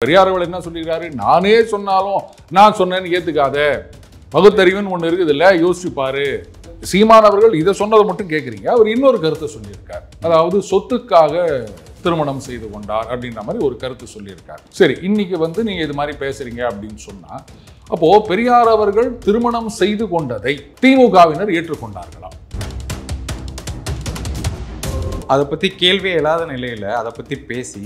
பெரியார் அவர்கள் என்ன சொல்லியிருக்காரு? நானே சொன்னாலும் நான் சொன்னேன்னு ஏத்துக்காத, பகுத்தறிவுன்னு ஒண்ணு இருக்குது இல்ல, யோசிச்சு பாரு. சீமான் அவர்கள் இதை சொன்னதை மட்டும் கேட்குறீங்க, அவர் இன்னொரு கருத்தை சொல்லியிருக்கார். அதாவது சொத்துக்காக திருமணம் செய்து கொண்டார் அப்படின்ற மாதிரி ஒரு கருத்து சொல்லியிருக்கார். சரி, இன்னைக்கு நீங்க இது மாதிரி பேசுறீங்க அப்படின்னு சொன்னா, அப்போ பெரியார் அவர்கள் திருமணம் செய்து கொண்டதை திமுகவினர் ஏற்றுக்கொண்டார்களா? அதை பத்தி கேள்வியே இல்லாத நிலையில அதை பத்தி பேசி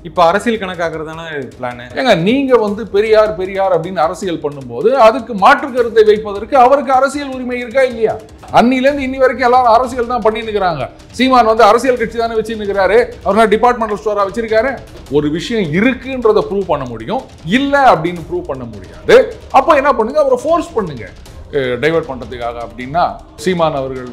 இப்ப அரசியல் கணக்காக்குறதான பிளான். ஏங்க, நீங்க பெரியார் பெரியார் அப்படின்னு அரசியல் பண்ணும்போது அதுக்கு மாற்று கருத்தை வைப்பதற்கு அவருக்கு அரசியல் உரிமை இருக்கா இல்லையா? அன்னிலேருந்து இன்னி வரைக்கும் எல்லாரும் அரசியல் தான் பண்ணிட்டு இருக்கிறாங்க. சீமான் அரசியல் கட்சி தானே வச்சுருக்கிறாரு, அவர் டிபார்ட்மெண்டல் ஸ்டோரா வச்சிருக்காரு. ஒரு விஷயம் இருக்குன்றதை ப்ரூவ் பண்ண முடியும், இல்ல அப்படின்னு ப்ரூவ் பண்ண முடியாது. அப்போ என்ன பண்ணுங்க, அவரை ஃபோர்ஸ் பண்ணுங்க டைவர்ட் பண்றதுக்காக. அப்படின்னா சீமான் அவர்கள்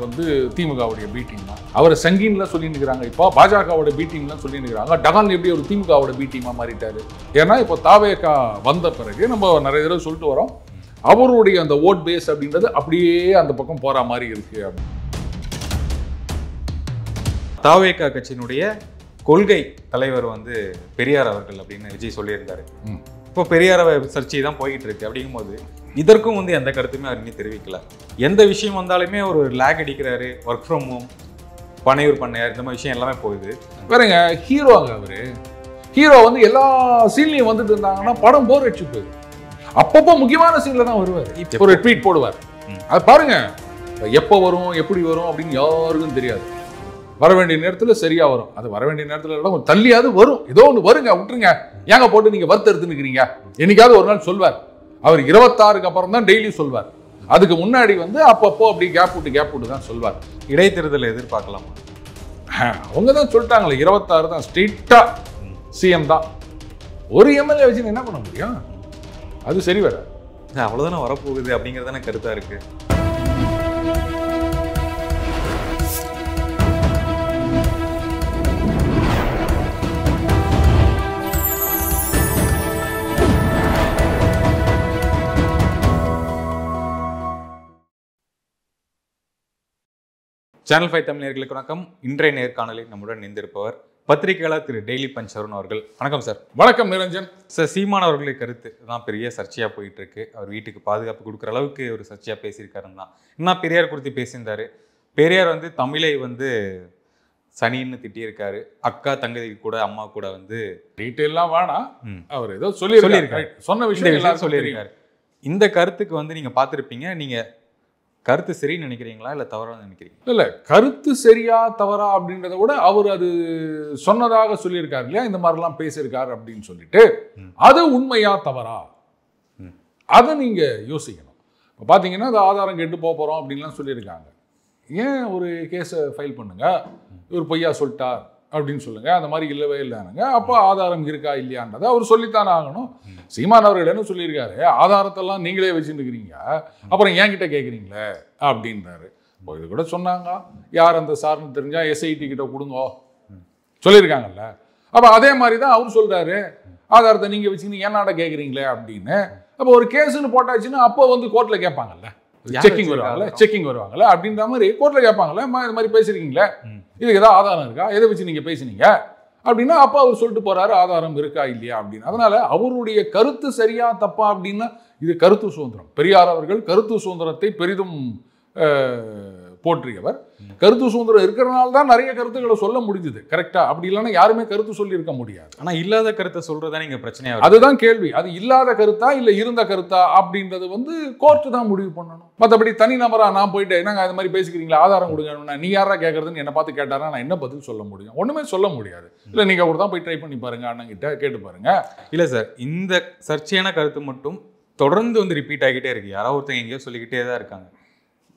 திமுகவுடைய பி டீம் தான், அவரை சங்கீன்ல சொல்லிட்டு இருக்கிறாங்க. இப்போ பாஜகவோட பி டீம்லாம் சொல்லிட்டு இருக்கிறாங்க. டகான் எப்படி ஒரு திமுகவோட பி டீமா மாறிட்டாரு? ஏன்னா இப்போ தாவேகா வந்த பிறகு நம்ம நிறைய தடவை சொல்லிட்டு வரோம், அவருடைய அந்த ஓட் பேஸ் அப்படின்றது அப்படியே அந்த பக்கம் போற மாதிரி இருக்கு. தாவேகா கட்சியினுடைய கொள்கை தலைவர் பெரியார் அவர்கள் அப்படின்னு விஜய் சொல்லியிருந்தாரு. இப்போ பெரியார் சர்ச்சை தான் போயிட்டு இருக்கு. அப்படிங்கும்போது இதற்கும் எந்த கருத்துமே அவர் இன்னும் தெரிவிக்கல. எந்த விஷயம் வந்தாலுமே ஒரு லேக் அடிக்கிறாரு, ஒர்க் ஃப்ரம் ஹோம், பனையூர் பண்ணையார், இந்த மாதிரி விஷயம் எல்லாமே போகுது. வேறங்க, ஹீரோங்க அவரு. ஹீரோ எல்லா சீன்லையும் வந்துட்டு இருந்தாங்கன்னா படம் போர் அடிச்சு போகுது. அப்பப்போ முக்கியமான சீன்ல தான் வருவார், ஒரு ட்வீட் போடுவார். அது பாருங்க, எப்போ வரும் எப்படி வரும் அப்படின்னு யாருக்கும் தெரியாது. வர வேண்டிய நேரத்தில் சரியா வரும், அது வர வேண்டிய நேரத்தில் தள்ளியாவது வரும். ஏதோ ஒன்று வருங்க, விட்டுருங்க, ஏங்க போட்டு நீங்க வறுத்தெடுத்து நிற்கிறீங்க. என்னைக்காவது ஒரு நாள் சொல்வார். அவர் 26க்கு அப்புறம் தான் டெய்லி சொல்வார். அதுக்கு முன்னாடி அப்பப்போ அப்படி கேப் விட்டு தான் சொல்வார். இடைத்தேர்தலை எதிர்பார்க்கலாமா? அவங்க தான் சொல்லிட்டாங்களே, 26 தான் ஸ்ட்ரெயிட்டா சிஎம் தான். ஒரு எம்எல்ஏ வச்சு என்ன பண்ண முடியும்? அது சரி வர அவ்வளவுதானே வரப்போகுது அப்படிங்கிறதான கருத்தா இருக்கு. சேனல் 5 தமிழ் நேயர்களுக்கு வணக்கம். இன்றைய நேர்காணலில் நம்முடன் இணைந்திருப்பவர் பத்திரிகையாளர் திரு டெய்லி பஞ்ச் அருண் அவர்கள். வணக்கம் சார். வணக்கம் நிரஞ்சன். சார், சீமான் அவர்களுடைய கருத்து தான் பெரிய சர்ச்சையாக போயிட்டு இருக்கு. அவர் வீட்டுக்கு பாதுகாப்பு கொடுக்குற அளவுக்கு ஒரு சர்ச்சையாக பேசியிருக்காருன்னு தான். இன்னும் பெரியார் குறித்து பேசியிருந்தாரு. பெரியார் தமிழை சனின்னு திட்டியிருக்காரு. அக்கா தங்கை கூட அம்மா கூட டீட்டெயிலாம் வேணாம், அவர் ஏதோ சொல்லியிருக்காரு, சொன்ன விஷயம் சொல்லியிருக்காரு. இந்த கருத்துக்கு நீங்க பார்த்துருப்பீங்க. நீங்க கருத்து சரின்னு நினைக்கிறீங்களா இல்ல தவறா நினைக்கிறீங்க? இல்ல, கருத்து சரியா தவறா அப்படின்றத விட அவர் அது சொன்னதாக சொல்லியிருக்காரு இல்லையா, இந்த மாதிரிலாம் பேசியிருக்காரு அப்படின்னு சொல்லிட்டு, அது உண்மையா தவறா அதை நீங்க யோசிக்கணும். இப்போ பார்த்தீங்கன்னா அது ஆதாரம் கேட்டு போறோம் அப்படின்லாம் சொல்லியிருக்காங்க. ஏன் ஒரு கேஸை ஃபைல் பண்ணுங்க, இவர் பொய்யா சொல்லிட்டார் அப்படின்னு சொல்லுங்க. அந்த மாதிரி இல்லவே இல்லைனுங்க. அப்போ ஆதாரம் இருக்கா இல்லையான்றதை அவர் சொல்லித்தானே ஆகணும். சீமான் அவர்கள் என்ன சொல்லியிருக்காரு, ஆதாரத்தெல்லாம் நீங்களே வச்சுட்டு இருக்கிறீங்க, அப்புறம் என்கிட்ட கேட்குறீங்களே அப்படின்றாரு. இப்போ இது கூட சொன்னாங்க, யார் அந்த சார்னு தெரிஞ்சா எஸ்ஐடி கிட்ட கொடுங்க சொல்லியிருக்காங்கல்ல. அப்போ அதே மாதிரி தான் அவர் சொல்றாரு, ஆதாரத்தை நீங்க வச்சுக்கிட்டு ஏன்னாட கேட்குறீங்களே அப்படின்னு. அப்போ ஒரு கேஸுன்னு போட்டாச்சுன்னா அப்போ கோர்ட்டில் கேட்பாங்கல்ல, செக்கிங் வருவாங்கல்ல அப்படின்ற மாதிரி கோர்ட்டில் கேட்பாங்கல்ல, இது மாதிரி பேசிருக்கீங்களே, இதுக்கு ஏதாவது ஆதாரம் இருக்கா, எதை வச்சு நீங்க பேசுனீங்க அப்படின்னா அப்போ அவர் சொல்லிட்டு போறாரு ஆதாரம் இருக்கா இல்லையா அப்படின்னு. அதனால அவருடைய கருத்து சரியா தப்பா அப்படின்னா இது கருத்து சுதந்திரம். பெரியார் அவர்கள் கருத்து சுதந்திரத்தை பெரிதும் போற்றியவர். கருத்து சுதந்திரம் இருக்கிறனால தான் நிறைய கருத்துக்களை சொல்ல முடிஞ்சது. கரெக்டா? அப்படி இல்லைன்னா யாருமே கருத்து சொல்லி இருக்க முடியாது. ஆனா இல்லாத கருத்தை சொல்றதா நீங்க பிரச்சனையா? அதுதான் கேள்வி. அது இல்லாத கருத்தா இல்ல இருந்த கருத்தா அப்படின்றது கோர்ட்டு தான் முடிவு பண்ணணும். மற்றபடி தனிநபரா நான் போயிட்டு என்னங்க அது மாதிரி பேசிக்கிறீங்களா, ஆதாரம் கொடுங்க, நீ யாரா கேட்கறதுன்னு என்ன பார்த்து கேட்டாரா நான் என்ன பதில் சொல்ல முடியும்? ஒண்ணுமே சொல்ல முடியாது. இல்ல நீங்க கூட தான் போய் ட்ரை பண்ணி பாருங்க, அண்ணன் கிட்ட கேட்டு பாருங்க. இல்ல சார், இந்த சர்ச்சையான கருத்து மட்டும் தொடர்ந்து ரிப்பீட் ஆகிட்டே இருக்கு. யாராவது ஒருத்தங்க எங்கேயோ சொல்லிக்கிட்டே தான் இருக்காங்க.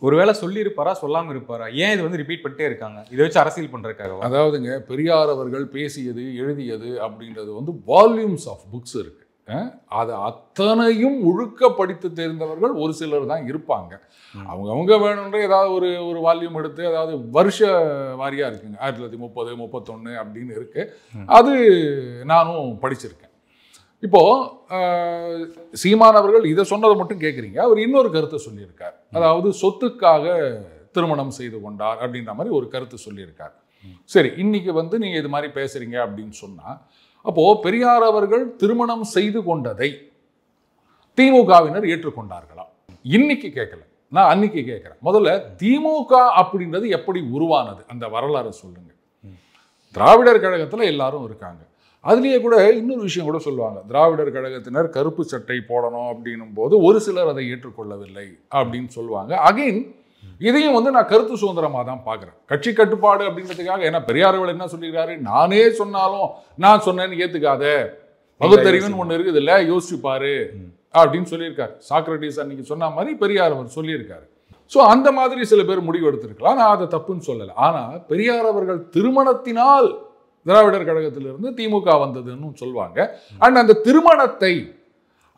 ஒருவேளை சொல்லி இருப்பாரா சொல்லாம இருப்பாரா? ஏன் இது ரிப்பீட் பண்ணிட்டே இருக்காங்க? இதை வச்சு அரசியல் பண்றதுக்காக? அதாவதுங்க, பெரியார் அவர்கள் பேசியது எழுதியது அப்படின்றது வால்யூம்ஸ் ஆஃப் புக்ஸ் இருக்கு. அது அத்தனையும் ஒழுக்க படித்து தெரிந்தவர்கள் ஒரு சிலர் தான் இருப்பாங்க. அவங்க வேணுன்ற ஏதாவது ஒரு வால்யூம் எடுத்து, அதாவது வருஷ வாரியா இருக்குங்க, 1930 31 அப்படின்னு இருக்கு. அது நானும் படிச்சிருக்கேன். இப்போ சீமான் அவர்கள் இதை சொன்னதை மட்டும் கேட்குறீங்க, அவர் இன்னொரு கருத்தை சொல்லியிருக்கார். அதாவது சொத்துக்காக திருமணம் செய்து கொண்டார் அப்படின்ற மாதிரி ஒரு கருத்து சொல்லியிருக்கார். சரி, இன்னைக்கு நீங்க இது மாதிரி பேசுறீங்க அப்படின்னு சொன்னா, அப்போ பெரியார் அவர்கள் திருமணம் செய்து கொண்டதை திமுகவினர் ஏற்றுக்கொண்டார்களா? இன்னைக்கு கேட்கல, நான் அன்னைக்கு கேட்கிறேன். முதல்ல திமுக அப்படின்றது எப்படி உருவானது, அந்த வரலாறு சொல்லுங்க. திராவிடர் கழகத்துல எல்லாரும் இருக்காங்க. அதுலேயே கூட இன்னொரு விஷயம் கூட சொல்லுவாங்க, திராவிடர் கழகத்தினர் கருப்பு சட்டை போடணும் அப்படின்னும் போது ஒரு சிலர் அதை ஏற்றுக்கொள்ளவில்லை அப்படின்னு சொல்லுவாங்க. அகைன் இதையும் வந்து நான் கருத்து சுதந்திரமாக தான் பார்க்குறேன். கட்சி கட்டுப்பாடு அப்படின்றதுக்காக, ஏன்னா பெரியார்கள் என்ன சொல்லியிருக்காரு, நானே சொன்னாலும் நான் சொன்னேன்னு ஏற்றுக்காத, பகுத்தறிவுன்னு ஒன்று இருக்குது இல்லை, யோசிச்சு பாரு அப்படின்னு சொல்லியிருக்காரு. சாக்ரட்டிஸ் அன்னைக்கு சொன்ன மாதிரி பெரியார் அவர் சொல்லியிருக்காரு. ஸோ அந்த மாதிரி சில பேர் முடிவு எடுத்திருக்கலாம், நான் அதை தப்புன்னு சொல்லலை. ஆனால் பெரியார் அவர்கள் திருமணத்தினால் திராவிடர் கழகத்திலிருந்து திமுக வந்ததுன்னு சொல்லுவாங்க. அண்ட் அந்த திருமணத்தை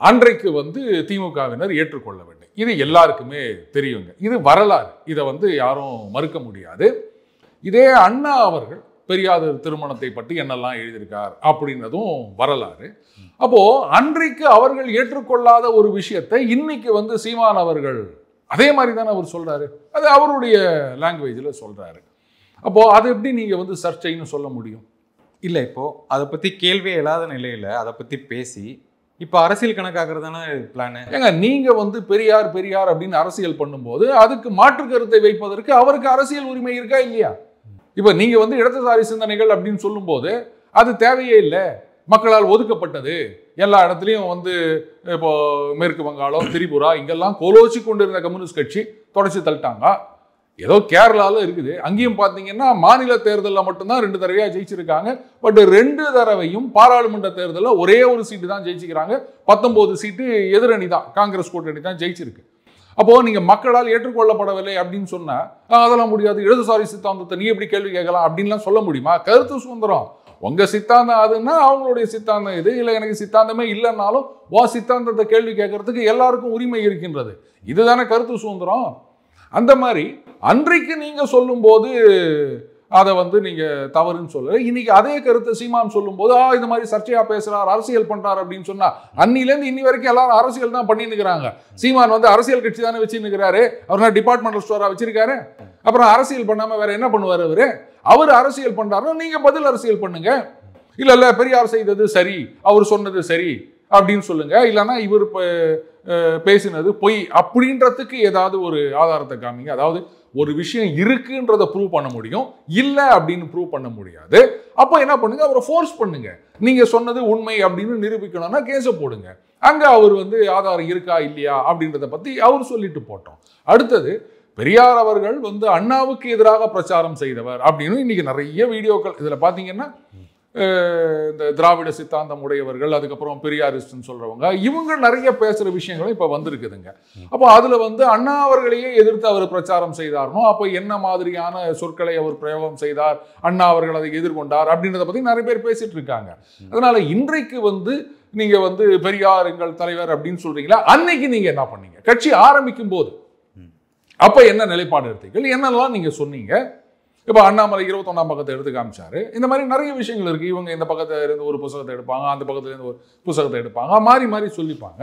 அன்றைக்கு வந்து திமுகவினர் ஏற்றுக்கொள்ளவில்லை. இது எல்லாருக்குமே தெரியுங்க, இது வரலாறு, இதை வந்து யாரும் மறுக்க முடியாது. இதே அண்ணா அவர்கள் பெரியார் திருமணத்தை பற்றி என்னெல்லாம் எழுதியிருக்கார் அப்படின்றதும் வரலாறு. அப்போ அன்றைக்கு அவர்கள் ஏற்றுக்கொள்ளாத ஒரு விஷயத்தை இன்னைக்கு வந்து சீமான் அவர்கள் அதே மாதிரி தானே அவர் சொல்றாரு, அது அவருடைய லாங்குவேஜில் சொல்றாரு. அப்போ அதை எப்படி நீங்க வந்து சர்ச்சைன்னு சொல்ல முடியும்? இல்லை, இப்போ அதை பத்தி கேள்வியே இல்லாத நிலையில அதை பத்தி பேசி இப்போ அரசியல் கணக்காகிறது தானே பிளான். ஏங்க நீங்க வந்து பெரியார் பெரியார் அப்படின்னு அரசியல் பண்ணும்போது அதுக்கு மாற்று கருத்தை வைப்பதற்கு அவருக்கு அரசியல் உரிமை இருக்கா இல்லையா? இப்ப நீங்க வந்து இடதுசாரி சிந்தனைகள் அப்படின்னு சொல்லும்போது அது தேவையே இல்லை, மக்களால் ஒதுக்கப்பட்டது, எல்லா இடத்துலையும் வந்து இப்போ மேற்கு வங்காளம், திரிபுரா இங்கெல்லாம் கோலோச்சி கொண்டிருந்த கம்யூனிஸ்ட் கட்சி தொடச்சி தள்ளிட்டாங்க. ஏதோ கேரளாவில் இருக்குது, அங்கேயும் பார்த்தீங்கன்னா மாநில தேர்தலில் மட்டும்தான் 2 தடவையாக ஜெயிச்சிருக்காங்க. பட் 2 தடவையும் பாராளுமன்ற தேர்தலில் ஒரே ஒரு சீட்டு தான் ஜெயிச்சிக்கிறாங்க. 19 சீட்டு எதிரணி தான், காங்கிரஸ் கூட்டணி தான் ஜெயிச்சிருக்கு. அப்போ நீங்க மக்களால் ஏற்றுக்கொள்ளப்படவில்லை அப்படின்னு சொன்னா அதெல்லாம் முடியாது, இடதுசாரி சித்தாந்தத்தை நீ எப்படி கேள்வி கேட்கலாம் அப்படின்லாம் சொல்ல முடியுமா? கருத்து சுதந்திரம், உங்க சித்தாந்தம் அதுன்னா அவங்களுடைய சித்தாந்தம் இது, இல்லை எனக்கு சித்தாந்தமே இல்லைன்னாலும் சித்தாந்தத்தை கேள்வி கேட்கறதுக்கு எல்லாருக்கும் உரிமை இருக்கின்றது. இதுதானே கருத்து சுதந்திரம். அந்த மாதிரி அன்றைக்கு நீங்க சொல்லும் போது அதை வந்து நீங்க தவறுன்னு சொல்லல. இன்னைக்கு அதே கருத்தை சீமான் சொல்லும் போது இந்த மாதிரி சர்ச்சையா பேசுறாரு, அரசியல் பண்றாரு அப்படின்னு சொன்னா, அன்னிலேருந்து இன்னி வரைக்கும் எல்லாரும் அரசியல் தான் பண்ணின்னு இருக்கிறாங்க. சீமான் வந்து அரசியல் கட்சி தானே வச்சுன்னு இருக்கிறாரு, அவர் டிபார்ட்மெண்டல் ஸ்டோரா வச்சிருக்காரு. அப்புறம் அரசியல் பண்ணாம வேற என்ன பண்ணுவாரு அவரு? அவர் அரசியல் பண்றாருன்னா நீங்க பதில் அரசியல் பண்ணுங்க. இல்ல பெரியார் செய்தது சரி, அவர் சொன்னது சரி அப்படின்னு சொல்லுங்க. இல்லைன்னா இவர் பேசினது பொய் அப்படின்றதுக்கு ஏதாவது ஒரு ஆதாரத்தை காமிங்க. அதாவது ஒரு விஷயம் இருக்குன்றதை ப்ரூவ் பண்ண முடியும், இல்லை அப்படின்னு ப்ரூவ் பண்ண முடியாது. அப்போ என்ன பண்ணுங்க, அவரை ஃபோர்ஸ் பண்ணுங்க. நீங்க சொன்னது உண்மை அப்படின்னு நிரூபிக்கணும்னா கேஸை போடுங்க. அங்க அவர் வந்து ஆதாரம் இருக்கா இல்லையா அப்படின்றத பத்தி அவர் சொல்லிட்டு போட்டோம். அடுத்தது பெரியார் அவர்கள் வந்து அண்ணாவுக்கு எதிராக பிரச்சாரம் செய்தவர் அப்படின்னு இன்னைக்கு நிறைய வீடியோக்கள் இதுல பாத்தீங்கன்னா, இந்த திராவிட சித்தாந்தம் உடையவர்கள், அதுக்கப்புறம் பெரியாரிஸ்ட்னு சொல்றவங்க, இவங்க நிறைய பேசுற விஷயங்களும் இப்ப வந்திருக்குதுங்க. அப்போ அதுல வந்து அண்ணா அவர்களையே எதிர்த்து அவர் பிரச்சாரம் செய்தார்னோ, அப்போ என்ன மாதிரியான சொற்களை அவர் பிரயோகம் செய்தார், அண்ணா அவர்கள் அதை எதிர்கொண்டார் அப்படின்றத பத்தி நிறைய பேர் பேசிட்டு இருக்காங்க. அதனால இன்றைக்கு வந்து நீங்க வந்து பெரியார் எங்கள் தலைவர் அப்படின்னு சொல்றீங்களா, அன்னைக்கு நீங்க என்ன பண்ணீங்க? கட்சி ஆரம்பிக்கும் போது அப்ப என்ன நிலைப்பாடு எடுத்தீர்கள், என்னெல்லாம் நீங்க சொன்னீங்க? இப்போ அண்ணாமலை 21ஆம் பக்கத்தை எடுத்து காமிச்சாரு. இந்த மாதிரி நிறைய விஷயங்கள் இருக்கு. இவங்க இந்த பக்கத்துல இருந்து ஒரு புத்தகத்தை எடுப்பாங்க, அந்த பக்கத்துல இருந்து ஒரு புத்தகத்தை எடுப்பாங்க, மாறி மாறி சொல்லிப்பாங்க.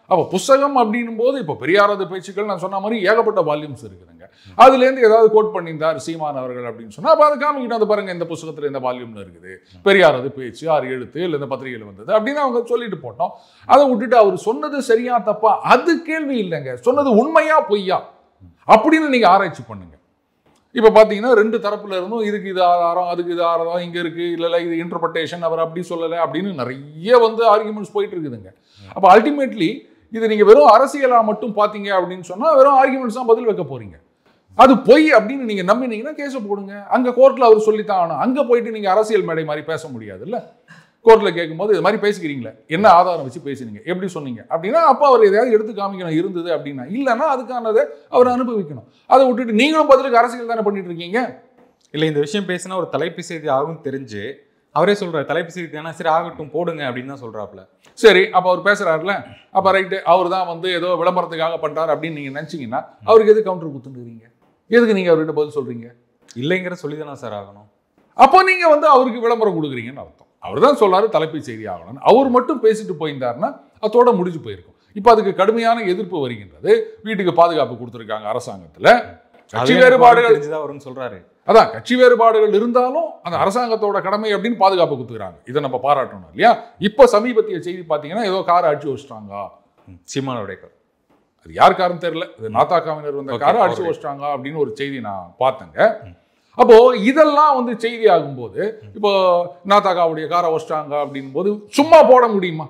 அப்போ புத்தகம் அப்படின்னும் போது இப்போ பெரியாரது பேச்சுக்கள் நான் சொன்ன மாதிரி ஏகப்பட்ட வால்யூம்ஸ் இருக்குதுங்க. அதுலேருந்து ஏதாவது கோட் பண்ணியிருந்தார் சீமான் அவர்கள் அப்படின்னு சொன்னா அப்போ அதை காமிக்கிட்டு வந்து பாருங்க, இந்த புத்தகத்துல இந்த வால்யூம்ல இருக்குது பெரியாரது பேச்சு 6 எழுத்து இல்லை இந்த பத்திரிகையில் வந்தது அப்படின்னு அவங்க சொல்லிட்டு போட்டோம். அதை விட்டுட்டு அவர் சொன்னது சரியா தப்பா அது கேள்வி இல்லைங்க, சொன்னது உண்மையா பொய்யா அப்படின்னு நீங்க ஆராய்ச்சி பண்ணுங்க. இப்போ பார்த்தீங்கன்னா 2 தரப்புல இருந்தும் இதுக்கு இது ஆதாரம், அதுக்கு இது ஆதாரம், இங்கே இருக்கு, இல்லை இது இன்டர்பிரட்டேஷன், அவர் அப்படி சொல்லலை அப்படின்னு நிறைய வந்து ஆர்குமெண்ட்ஸ் போயிட்டு இருக்குதுங்க. அப்போ அல்டிமேட்லி இது நீங்கள் வெறும் அரசியலாக மட்டும் பார்த்தீங்க அப்படின்னு சொன்னால் வெறும் ஆர்குமெண்ட்ஸ் தான் பதில் வைக்க போறீங்க. அது பொய் அப்படின்னு நீங்கள் நம்பினீங்கன்னா கேஸை போடுங்க. அங்கே கோர்ட்டில் அவர் சொல்லித்தான் ஆகணும். அங்கே போயிட்டு நீங்கள் அரசியல் மேடை மாதிரி பேச முடியாது இல்லை. கோர்ட்டில் கேட்கும்போது இது மாதிரி பேசிக்கிறீங்களே, என்ன ஆதாரம் வச்சு பேசுனீங்க, எப்படி சொன்னீங்க அப்படின்னா அப்போ அவர் எதையாவது எடுத்து காமிக்கணும் இருந்தது அப்படின்னா, இல்லைன்னா அதுக்கானதை அவர் அனுபவிக்கணும். அதை விட்டுட்டு நீங்களும் பதிலுக்கு அரசியல் தானே பண்ணிட்டு இருக்கீங்க. இல்லை, இந்த விஷயம் பேசினா ஒரு தலைப்பு செய்தி ஆகும் தெரிஞ்சு அவரே சொல்றாரு, தலைப்பு செய்தி தானே, சரி ஆகட்டும் போடுங்க அப்படின்னு தான் சொல்றாப்புல. சரி, அப்போ அவர் பேசுறாருல, அப்போ ரைட்டு, அவர் தான் வந்து ஏதோ விளம்பரத்துக்காக பண்றாரு அப்படின்னு நீங்க நினைச்சீங்கன்னா அவருக்கு எது கவுண்டர் குத்துன்றீங்க? எதுக்கு நீங்க அவர்கிட்ட பதில் சொல்றீங்க? இல்லைங்கிற சொல்லி தானே சார் ஆகணும். அப்போ நீங்க வந்து அவருக்கு விளம்பரம் கொடுக்குறீங்கன்னு அர்த்தம். அவர் தான் சொல்றாரு தலைப்பு செய்தி ஆகணும், அவர் மட்டும் பேசிட்டு போயிருந்தாருன்னா அதோட முடிஞ்சு போயிருக்கும். இப்போ அதுக்கு கடுமையான எதிர்ப்பு வருகின்றது. வீட்டுக்கு பாதுகாப்பு கொடுத்துருக்காங்க அரசாங்கத்தில். கட்சி வேறுபாடுகள் வரும்னு சொல்றாரு. அதான் கட்சி வேறுபாடுகள் இருந்தாலும் அந்த அரசாங்கத்தோட கடமை அப்படின்னு பாதுகாப்பு கொடுத்துக்கிறாங்க. இதை நம்ம பாராட்டணும் இல்லையா? இப்போ சமீபத்திய செய்தி பார்த்தீங்கன்னா ஏதோ காரை அடிச்சு வச்சிட்டாங்க, சீமானுடைய கார். அது யார் காருன்னு தெரியல, இது நாத்தாக்காவினர் வந்த காரை அடிச்சு வச்சிட்டாங்க அப்படின்னு ஒரு செய்தி நான் பார்த்தேங்க. அப்போ இதெல்லாம் வந்து செய்தி ஆகும்போது இப்போ நாத்தாக்காவுடைய காரை வச்சிட்டாங்க அப்படின் போது சும்மா போட முடியுமா?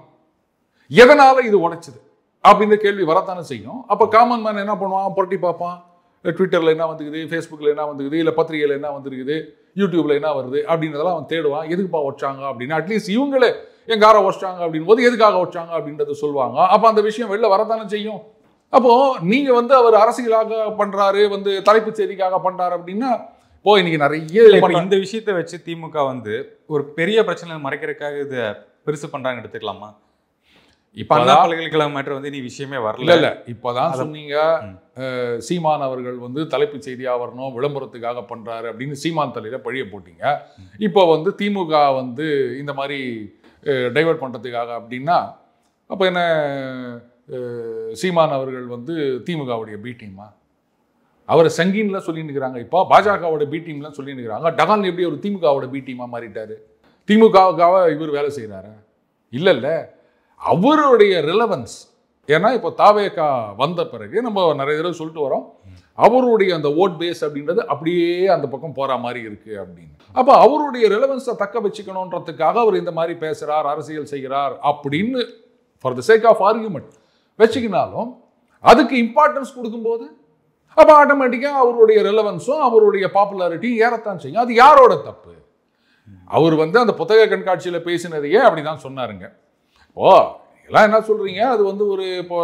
எதனால இது உடைச்சது அப்படின்ற கேள்வி வரத்தானே செய்யும். அப்போ காமன் மேன் என்ன பண்ணுவான்? புரட்டி பார்ப்பான், ட்விட்டரில் என்ன வந்துக்குது, ஃபேஸ்புக்கில் என்ன வந்துக்குது, இல்லை பத்திரிகையில் என்ன வந்துருக்குது, யூடியூப்ல என்ன வருது அப்படின்றதெல்லாம் அவன் தேடுவான். எதுக்குப்பா வச்சாங்க அப்படின்னு அட்லீஸ்ட் இவங்களே என் காரை வச்சிட்டாங்க அப்படின் போது எதுக்காக வச்சாங்க அப்படின்றத சொல்லுவாங்க. அப்போ அந்த விஷயம் வெளில வரத்தானே செய்யும். அப்போ நீங்க வந்து அவர் அரசியலாக பண்றாரு, வந்து தலைப்பு செய்திக்காக பண்றாரு அப்படின்னா இப்போ இன்னைக்கு நிறைய இந்த விஷயத்தை வச்சு திமுக வந்து ஒரு பெரிய பிரச்சனை மறைக்கிறதுக்காக இதை பெருசு பண்றாங்க எடுத்துக்கலாமா? இப்ப அண்ணா பல்கலைக்கழக மேட்டர் வந்து நீ விஷயமே வரல. இல்ல இப்பதான் சொன்னீங்க சீமான் அவர்கள் வந்து தலைப்பு செய்தியா வரணும், விளம்பரத்துக்காக பண்றாரு அப்படின்னு சீமான் தலையில பழிய போட்டீங்க. இப்போ வந்து திமுக வந்து இந்த மாதிரி டைவர்ட் பண்றதுக்காக அப்படின்னா அப்ப என்ன சீமான் அவர்கள் வந்து திமுகவுடைய பி டீமா? அவரை சங்கீன்ல சொல்லிட்டு இருக்கிறாங்க. இப்போ பாஜகவோட பி டீம்லாம் சொல்லிட்டு இருக்கிறாங்க. டகான் எப்படி ஒரு திமுகவோட பி டீமா மாறிட்டாரு? திமுகவுக்காக இவர் வேலை செய்யறாரு? இல்ல அவருடைய ரிலவன்ஸ். ஏன்னா இப்போ தாவேகா வந்த பிறகு நம்ம நிறைய தடவை சொல்லிட்டு வரோம், அவருடைய அந்த ஓட் பேஸ் அப்படின்றது அப்படியே அந்த பக்கம் போற மாதிரி இருக்கு அப்படின்னு. அப்போ அவருடைய ரிலவன்ஸை தக்க வச்சுக்கணுன்றதுக்காக அவர் இந்த மாதிரி பேசுறார், அரசியல் செய்கிறார் அப்படின்னு for the sake of argument வச்சுக்கினாலும் அதுக்கு இம்பார்ட்டன்ஸ் கொடுக்கும்போது அப்போ ஆட்டோமேட்டிக்காக அவருடைய ரெலவன்ஸும் அவருடைய பாப்புலாரிட்டியும் ஏறத்தான் செய்யும். அது யாரோட தப்பு? அவர் வந்து அந்த புத்தக கண்காட்சியில் பேசினதையே அப்படிதான் சொன்னாருங்க. ஓ எல்லாம் என்ன சொல்றீங்க? அது வந்து ஒரு இப்போ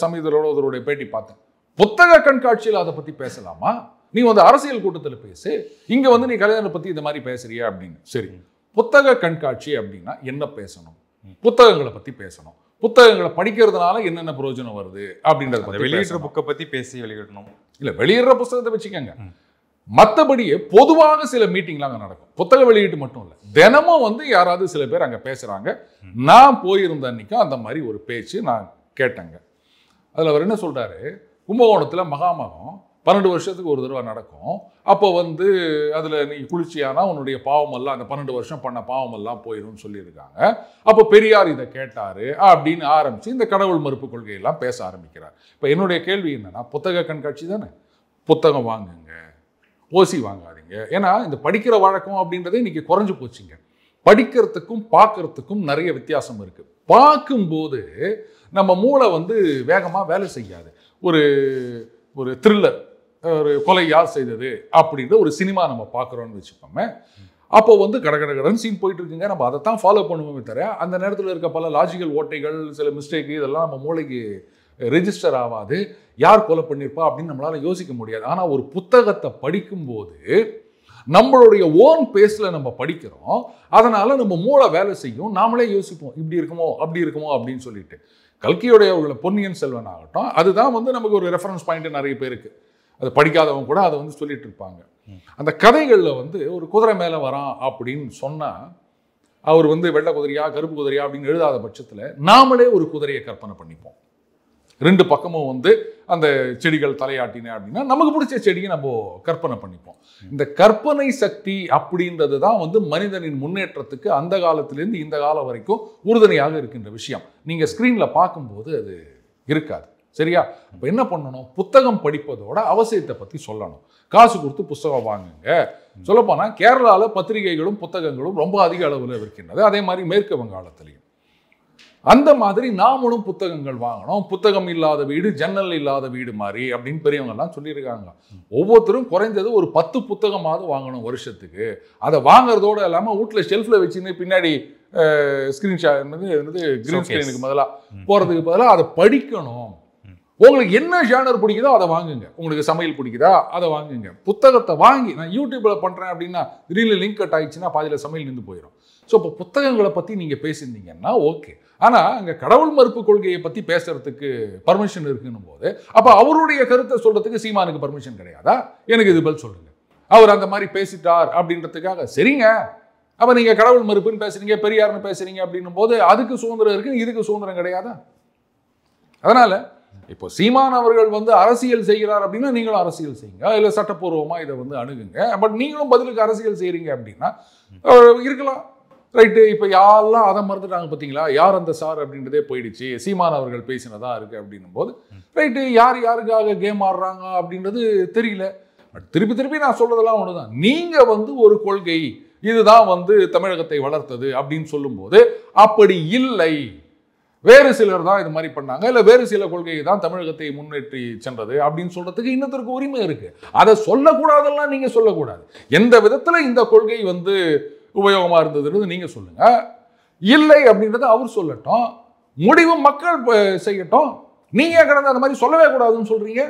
சமீபத்தோட ஒருவருடைய பேட்டி பார்த்தேன். புத்தக கண்காட்சியில் அதை பற்றி பேசலாமா? நீ வந்து அரசியல் கூட்டத்தில் பேசு, இங்கே வந்து நீ கல்யாணத்தை பற்றி இந்த மாதிரி பேசுறியா அப்படின்னு. சரி, புத்தக கண்காட்சி அப்படின்னா என்ன பேசணும்? புத்தகங்களை பற்றி பேசணும். புத்தகங்களை படிக்கிறதுனால என்னென்ன பிரயோஜனம் வருது அப்படின்றத வெளியிடுற புக்கை பற்றி பேசி வெளியிடணும். இல்லை, வெளியிடுற புத்தகத்தை வச்சுக்கோங்க. மற்றபடியே பொதுவாக சில மீட்டிங்லாம் அங்கே நடக்கும். புத்தக வெளியீட்டு மட்டும் இல்லை, தினமும் வந்து யாராவது சில பேர் அங்கே பேசுகிறாங்க. நான் போயிருந்த அன்னைக்கும் அந்த மாதிரி ஒரு பேச்சு நான் கேட்டேங்க. அதில் அவர் என்ன சொல்கிறாரு, கும்பகோணத்தில் மகாமகம் 12 வருஷத்துக்கு ஒரு தடவை நடக்கும். அப்போ வந்து அதில் நீ குளிர்ச்சியானா உன்னுடைய பாவமெல்லாம், அந்த 12 வருஷம் பண்ண பாவமெல்லாம் போயிடும்னு சொல்லியிருக்காங்க. அப்போ பெரியார் இதை கேட்டார் அப்படின்னு ஆரம்பித்து இந்த கடவுள் மறுப்பு கொள்கையெல்லாம் பேச ஆரம்பிக்கிறார். இப்போ என்னுடைய கேள்வி என்னென்னா, புத்தக கண்காட்சி தானே, புத்தகம் வாங்குங்க, ஓசி வாங்காதீங்க. ஏன்னா இந்த படிக்கிற வழக்கம் அப்படின்றதே இன்னைக்கு குறைஞ்சு போச்சுங்க. படிக்கிறதுக்கும் பார்க்கறதுக்கும் நிறைய வித்தியாசம் இருக்குது. பார்க்கும்போது நம்ம மூளை வந்து வேகமாக வேலை செய்யாது. ஒரு த்ரில்லர், ஒரு கொலை யார் செய்தது அப்படின்ற ஒரு சினிமா நம்ம பார்க்குறோன்னு வச்சுக்கோமே, அப்போ வந்து கடகடகடன் சீன் போயிட்டு இருக்குங்க. நம்ம அதை தான் ஃபாலோ பண்ணுவோமே தவிர அந்த நேரத்தில் இருக்க பல லாஜிக்கல் ஓட்டைகள், சில மிஸ்டேக்கு, இதெல்லாம் நம்ம மூளைக்கு ரெஜிஸ்டர் ஆகாது. யார் கொலை பண்ணியிருப்பா அப்படின்னு நம்மளால் யோசிக்க முடியாது. ஆனால் ஒரு புத்தகத்தை படிக்கும்போது நம்மளுடைய ஓன் பேஸில் நம்ம படிக்கிறோம். அதனால் நம்ம மூளை வேலை செய்யும். நாமளே யோசிப்போம், இப்படி இருக்குமோ அப்படி இருக்குமோ அப்படின்னு சொல்லிட்டு. கல்கியோடைய பொன்னியின் செல்வன் ஆகட்டும், அதுதான் வந்து நமக்கு ஒரு ரெஃபரன்ஸ் பாயிண்ட் நிறைய பேருக்கு. அது படிக்காதவங்க கூட அதை வந்து சொல்லிட்டு இருப்பாங்க. அந்த கதைகளில் வந்து ஒரு குதிரை மேலே வரான் அப்படின்னு சொன்னால் அவர் வந்து வெள்ளை குதிரையா கருப்பு குதிரையா அப்படின்னு எழுதாத பட்சத்தில் நாமளே ஒரு குதிரையை கற்பனை பண்ணிப்போம். 2 பக்கமும் வந்து அந்த செடிகள் தலையாட்டினேன் அப்படின்னா நமக்கு பிடிச்ச செடியை நம்ம கற்பனை பண்ணிப்போம். இந்த கற்பனை சக்தி அப்படின்றது தான் வந்து மனிதனின் முன்னேற்றத்துக்கு அந்த காலத்திலேருந்து இந்த காலம் வரைக்கும் உறுதுணையாக இருக்கின்ற விஷயம். நீங்கள் ஸ்க்ரீனில் பார்க்கும்போது அது இருக்காது. சரியா? அப்போ என்ன பண்ணணும்? புத்தகம் படிப்பதோட அவசியத்தை பற்றி சொல்லணும். காசு கொடுத்து புத்தகம் வாங்குங்க. சொல்லப்போனால் கேரளாவில் பத்திரிகைகளும் புத்தகங்களும் ரொம்ப அதிக அளவில் இருக்கின்றது. அதே மாதிரி மேற்கு வங்காளத்திலையும் அந்த மாதிரி நாமளும் புத்தகங்கள் வாங்கணும். புத்தகம் இல்லாத வீடு ஜன்னல் இல்லாத வீடு மாதிரி அப்படின்னு பெரியவங்கெல்லாம் சொல்லியிருக்காங்க. ஒவ்வொருத்தரும் குறைந்தது ஒரு 10 புத்தகமாவது வாங்கணும் வருஷத்துக்கு. அதை வாங்குறதோடு இல்லாமல் வீட்டில் ஷெல்ஃபில் வச்சுன்னு பின்னாடி ஸ்க்ரீன்ஷாட் கிரீன் ஸ்க்ரீனுக்கு பதிலாக போகிறதுக்கு பதிலாக அதை படிக்கணும். உங்களுக்கு என்ன ஜானர் பிடிக்குதோ அதை வாங்குங்க. உங்களுக்கு சமையல் பிடிக்குதா அதை வாங்குங்க. புத்தகத்தை வாங்கி, நான் யூடியூப்பில் பண்ணுறேன் அப்படின்னா திடீர்னு லிங்க் கட் ஆகிடுச்சுன்னா பாதியில் சமையல் நின்று போயிடும். ஸோ இப்போ புத்தகங்களை பற்றி நீங்கள் பேசியிருந்தீங்கன்னா ஓகே. ஆனால் அங்கே கடவுள் மறுப்பு கொள்கையை பற்றி பேசுறதுக்கு பர்மிஷன் இருக்குன்னும் போது அப்போ அவருடைய கருத்தை சொல்கிறதுக்கு சீமானுக்கு பர்மிஷன் கிடையாதா? எனக்கு இது பதில் சொல்லுங்கள். அவர் அந்த மாதிரி பேசிட்டார் அப்படின்றதுக்காக சரிங்க, அப்போ நீங்கள் கடவுள் மறுப்புன்னு பேசுறீங்க, பெரியார்னு பேசுறீங்க அப்படின்னும் போது அதுக்கு சுதந்திரம் இருக்குது, இதுக்கு சுதந்திரம் கிடையாதா? அதனால் இப்போ சீமான் அவர்கள் வந்து அரசியல் செய்கிறார் அப்படின்னா நீங்களும் அரசியல் செய்யுங்க, இல்லை சட்டப்பூர்வமாக இதை வந்து அணுகுங்க. பட் நீங்களும் பதிலுக்கு அரசியல் செய்கிறீங்க அப்படின்னா இருக்கலாம், ரைட்டு. இப்போ யாரெல்லாம் அதை மறந்துட்டாங்க பார்த்தீங்களா, யார் அந்த சார் அப்படின்றதே போயிடுச்சு, சீமான் அவர்கள் பேசினதா இருக்கு அப்படின்னும் போது ரைட்டு, யார் யாருக்காக கேம் ஆடுறாங்க அப்படின்றது தெரியல. பட் திருப்பி திருப்பி நான் சொல்றதெல்லாம் ஒண்ணுதான், நீங்க வந்து ஒரு கொள்கை இதுதான் வந்து தமிழகத்தை வளர்த்தது அப்படின்னு சொல்லும்போது அப்படி இல்லை, வேறு சிலர் தான் இது மாதிரி பண்ணாங்க, இல்லை வேறு சில கொள்கை தான் தமிழகத்தை முன்னேற்றி சென்றது அப்படின்னு சொல்றதுக்கு இன்னொருத்தருக்கு உரிமை இருக்கு. அதை சொல்லக்கூடாதெல்லாம் நீங்க சொல்லக்கூடாது. எந்த விதத்துல இந்த கொள்கை வந்து உபயோகமா இருந்ததுன்றது நீங்க சொல்லுங்க, இல்லை அப்படின்றத அவர் சொல்லட்டும், முடிவு மக்கள் செய்யட்டும். நீங்க கடந்த அந்த மாதிரி சொல்லவே கூடாதுன்னு சொல்றீங்க,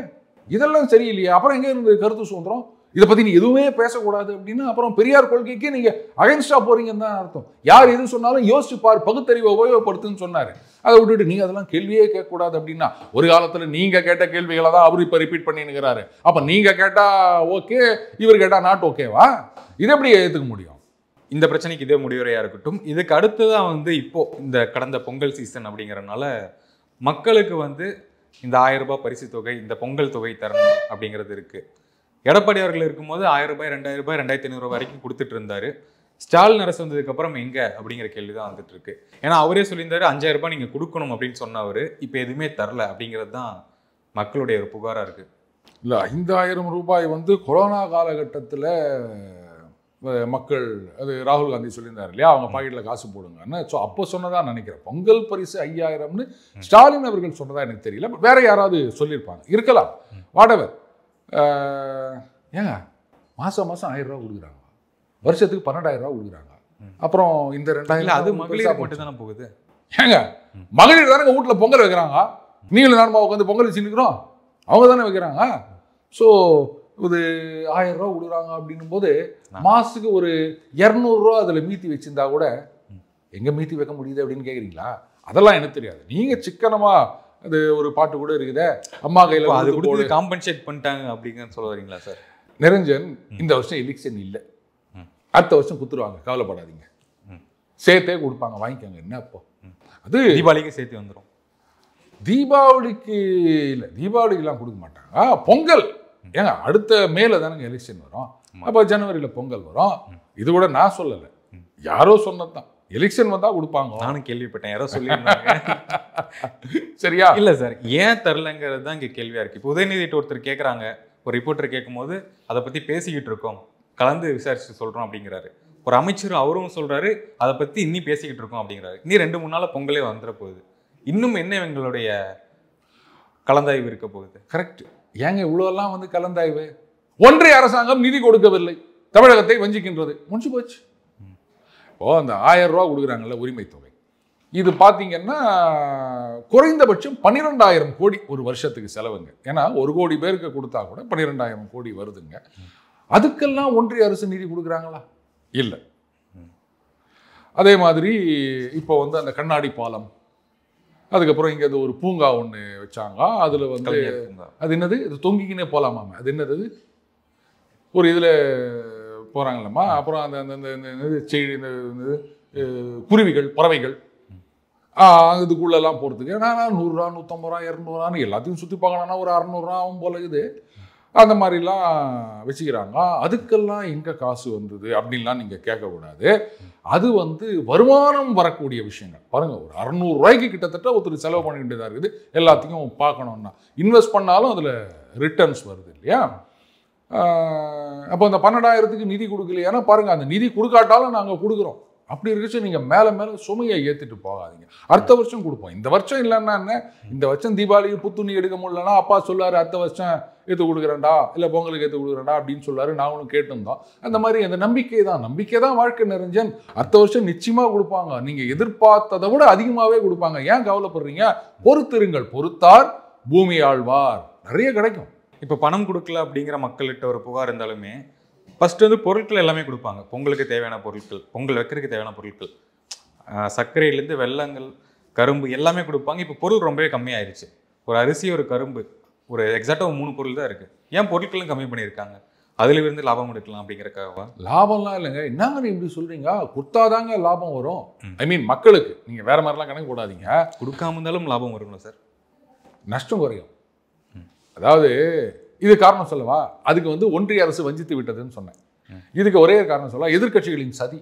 இதெல்லாம் சரியில்லையா? அப்புறம் எங்க இருந்து கருத்து சுதந்திரம்? இதை பத்தி நீ எதுவுமே பேசக்கூடாது அப்படின்னு அப்புறம் பெரியார் கொள்கைக்கு நீங்க அகைன்ஸ்டா போறீங்கன்னு தான் அர்த்தம். யார் எது சொன்னாலும் யோசிச்சு பார், பகுத்தறிவை உபயோகப்படுத்துன்னு சொன்னாரு. அதை விட்டுட்டு நீங்க அதெல்லாம் கேள்வியே கேட்கக்கூடாது அப்படின்னா, ஒரு காலத்துல நீங்க கேட்ட கேள்விகளை தான் அவர் இப்ப ரிப்பீட் பண்ணினுக்கிறாரு. அப்ப நீங்க கேட்டா ஓகே, இவர் கேட்டா நாட் ஓகேவா? இது எப்படி ஏத்துக்க முடியும்? இந்த பிரச்சனைக்கு இதே முடிவுரையா இருக்கட்டும். இதுக்கு அடுத்ததான் வந்து இப்போ இந்த கடந்த பொங்கல் சீசன் அப்படிங்கறதுனால மக்களுக்கு வந்து இந்த 1000 ரூபாய் பரிசு தொகை, இந்த பொங்கல் தொகை தரணும் அப்படிங்கிறது இருக்கு. எடப்பாடி அவர்கள் இருக்கும்போது 1000 ரூபாய், 2000 ரூபாய், 2500 ரூபாய் வரைக்கும் கொடுத்துட்டு இருந்தாரு. ஸ்டாலின் அரசு வந்ததுக்கு அப்புறம் எங்க அப்படிங்கிற கேள்விதான் வந்துட்டு இருக்கு. ஏன்னா அவரே சொல்லியிருந்தாரு 5000 ரூபாய் நீங்க கொடுக்கணும் அப்படின்னு சொன்னவர் இப்ப எதுவுமே தரல அப்படிங்கிறது தான் மக்களுடைய ஒரு புகாரா இருக்கு. இல்ல, 5000 ரூபாய் வந்து கொரோனா காலகட்டத்தில் மக்கள், அது ராகுல் காந்தி சொல்லியிருந்தார் இல்லையா, அவங்க பாக்கெட்டில் காசு போடுங்கன்னு. ஸோ அப்போ சொன்னதா நினைக்கிறேன். பொங்கல் பரிசு 5000ன்னு ஸ்டாலின் அவர்கள் சொன்னதா எனக்கு தெரியல, வேற யாராவது சொல்லியிருப்பாங்க, இருக்கலாம், வாடவர். ஏங்க மாசம் 1000 ரூபா கொடுக்குறாங்க, வருஷத்துக்கு 12000 ரூபா கொடுக்குறாங்க. அப்புறம் இந்த 2000 அது மகளிர் மட்டும் தானே போகுது. ஏங்க மகளிர் தானே வீட்டில் பொங்கல் வைக்கிறாங்க, நீங்களும் நானும் உட்காந்து பொங்கல் வச்சுருக்கிறோம், அவங்க தானே வைக்கிறாங்க. ஸோ இது 1000 ரூபா கொடுக்குறாங்க அப்படின்னும் போது மாசத்துக்கு ஒரு 200 ரூபா அதில் மீத்தி வச்சிருந்தா கூட எங்க மீத்தி வைக்க முடியுது அப்படின்னு கேட்குறீங்களா? அதெல்லாம் எனக்கு தெரியாது. நீங்க சிக்கனமா, அது ஒரு பாட்டு கூட இருக்குதே, அம்மா கையில் அது கொடுத்து காம்பன்சேட் பண்ணிட்டாங்க அப்படிங்கன்னு சொல்ல வரீங்களா சார்? நிரஞ்சன், இந்த வருஷம் எலெக்ஷன் இல்லை, அடுத்த வருஷம் குத்துருவாங்க, கவலைப்படாதீங்க, சேர்த்தே கொடுப்பாங்க, வாங்கிக்கோங்க. என்ன அப்போ அது தீபாவளிக்கு சேர்த்து வந்துடும். தீபாவளிக்கு இல்லை, தீபாவளிக்கெல்லாம் கொடுக்க மாட்டாங்க. பொங்கல் ஏங்க அடுத்த மேல தானங்க எலெக்ஷன் வரும், அப்போ ஜனவரியில் பொங்கல் வரும். இது கூட நான் சொல்லலை, யாரோ சொன்னதுதான், எலெக்ஷன் வந்தா கொடுப்பாங்க. நானும் கேள்விப்பட்டேன், யாரோ சொல்லியிருந்தாங்க. சரியா? இல்லை சார், ஏன் தரலங்கிறது தான் இங்கே கேள்வியா இருக்கு. இப்போ உதயநிதிட்டு ஒருத்தர் கேட்குறாங்க, ஒரு ரிப்போர்ட்டர் கேட்கும்போது அதை பற்றி பேசிக்கிட்டு இருக்கோம், கலந்து விசாரிச்சு சொல்கிறோம் அப்படிங்கிறாரு. ஒரு அமைச்சர் அவரும் சொல்கிறாரு அதை பற்றி இன்னி பேசிக்கிட்டு இருக்கோம் அப்படிங்கிறாரு. இன்னி 2-3 நாளில் பொங்கலே வந்துட போகுது, இன்னும் என்ன எங்களுடைய கலந்தாய்வு இருக்க போகுது? கரெக்ட். ஏங்க இவ்வளோலாம் வந்து கலந்தாய்வு? ஒன்றிய அரசாங்கம் நிதி கொடுக்கவில்லை, தமிழகத்தை வஞ்சிக்கின்றது, முடிஞ்சு போச்சு. இப்போ அந்த 1000 ரூபா கொடுக்குறாங்கல்ல உரிமை தொகை, இது பார்த்தீங்கன்னா குறைந்தபட்சம் 12000 கோடி ஒரு வருஷத்துக்கு செலவுங்க. ஏன்னா 1 கோடி பேருக்கு கொடுத்தா கூட 12000 கோடி வருதுங்க. அதுக்கெல்லாம் ஒன்றிய அரசு நிதி கொடுக்குறாங்களா? இல்லை. அதே மாதிரி இப்போ வந்து அந்த கண்ணாடி பாலம், அதுக்கப்புறம் இங்கே ஒரு பூங்கா ஒன்று வச்சாங்க, அதில் வந்து அது என்னது, இது தொங்கிக்கினே போகலாமாம், அது என்னது, ஒரு இதில் போகிறாங்களம்மா. அப்புறம் அந்த அந்த செடி, இந்த குருவிகள், பறவைகள், இதுக்குள்ளெல்லாம் போகிறதுக்கு ஏன்னா 100 ரூபா, 150 ரூபா, 200 ரூபான்னு எல்லாத்தையும் சுற்றி பார்க்கணுன்னா ஒரு 600 ரூபா ஆகும் போல இது. அந்த மாதிரிலாம் வச்சுக்கிறாங்க. அதுக்கெல்லாம் எங்கே காசு வந்தது அப்படின்லாம் நீங்கள் கேட்கக்கூடாது. அது வந்து வருமானம் வரக்கூடிய விஷயங்கள். பாருங்கள், ஒரு 600 ரூபாய்க்கு கிட்டத்தட்ட ஒருத்தர் செலவு பண்ண வேண்டியதாக இருக்குது. எல்லாத்தையும் பார்க்கணுன்னா இன்வெஸ்ட் பண்ணாலும் அதில் ரிட்டர்ன்ஸ் வருது இல்லையா? அப்போ அந்த 12000க்கு நிதி கொடுக்கலையானா பாருங்கள், அந்த நிதி கொடுக்காட்டாலும் நாங்கள் கொடுக்குறோம். அப்படி இருக்குச்சு நீங்கள் மேலே மேலே சுமையை ஏற்றிட்டு போகாதீங்க. அடுத்த வருஷம் கொடுப்போம், இந்த வருஷம் இல்லைன்னா என்ன, இந்த வருஷம் தீபாவளிக்கு புத்துணி எடுக்க முடியலன்னா அப்பா சொல்லாரு அடுத்த வருஷம் ஏற்று கொடுக்குறேன்டா, இல்லை பொங்கலுக்கு ஏற்று கொடுக்குறேன்டா அப்படின்னு சொல்லாரு. நாங்களும் கேட்டிருந்தோம். அந்த மாதிரி அந்த நம்பிக்கை தான் வாழ்க்கை நிறைஞ்சன். அடுத்த வருஷம் நிச்சயமாக கொடுப்பாங்க, நீங்கள் எதிர்பார்த்ததை விட அதிகமாகவே கொடுப்பாங்க. ஏன் கவலைப்படுறீங்க? பொறுத்திருங்கள், பொறுத்தார் பூமி ஆழ்வார், நிறைய கிடைக்கும். இப்போ பணம் கொடுக்கல அப்படிங்கிற மக்கள்கிட்ட ஒரு புகார் இருந்தாலுமே ஃபர்ஸ்ட் வந்து பொருட்கள் எல்லாமே கொடுப்பாங்க. பொங்கலுக்கு தேவையான பொருட்கள், பொங்கல் வைக்கிறதுக்கு தேவையான பொருட்கள், சர்க்கரையிலேருந்து வெள்ளங்கள், கரும்பு எல்லாமே கொடுப்பாங்க. இப்போ பொருள் ரொம்பவே கம்மியாயிருச்சு. ஒரு அரிசி, ஒரு கரும்பு, ஒரு எக்ஸாக்டாக 3 பொருள் தான் இருக்குது. ஏன் பொருட்களும் கம்மி பண்ணியிருக்காங்க? அதுல இருந்து லாபம் எடுக்கலாம் அப்படிங்கிறக்காகவா? லாபம்லாம் இல்லைங்க. என்னங்க நீ இப்படி சொல்றீங்க? கொடுத்தாதாங்க லாபம் வரும். ஐ மீன் மக்களுக்கு. நீங்கள் வேற மாதிரிலாம் கணக்கு போடாதீங்க. கொடுக்காம இருந்தாலும் லாபம் வருங்களா சார்? நஷ்டம் குறையும். அதாவது இது காரணம் சொல்லவா, அதுக்கு வந்து ஒன்றிய அரசு வஞ்சித்து விட்டதுன்னு சொன்னேன். இதுக்கு ஒரே காரணம் சொல்லவா, எதிர்க்கட்சிகளின் சதி.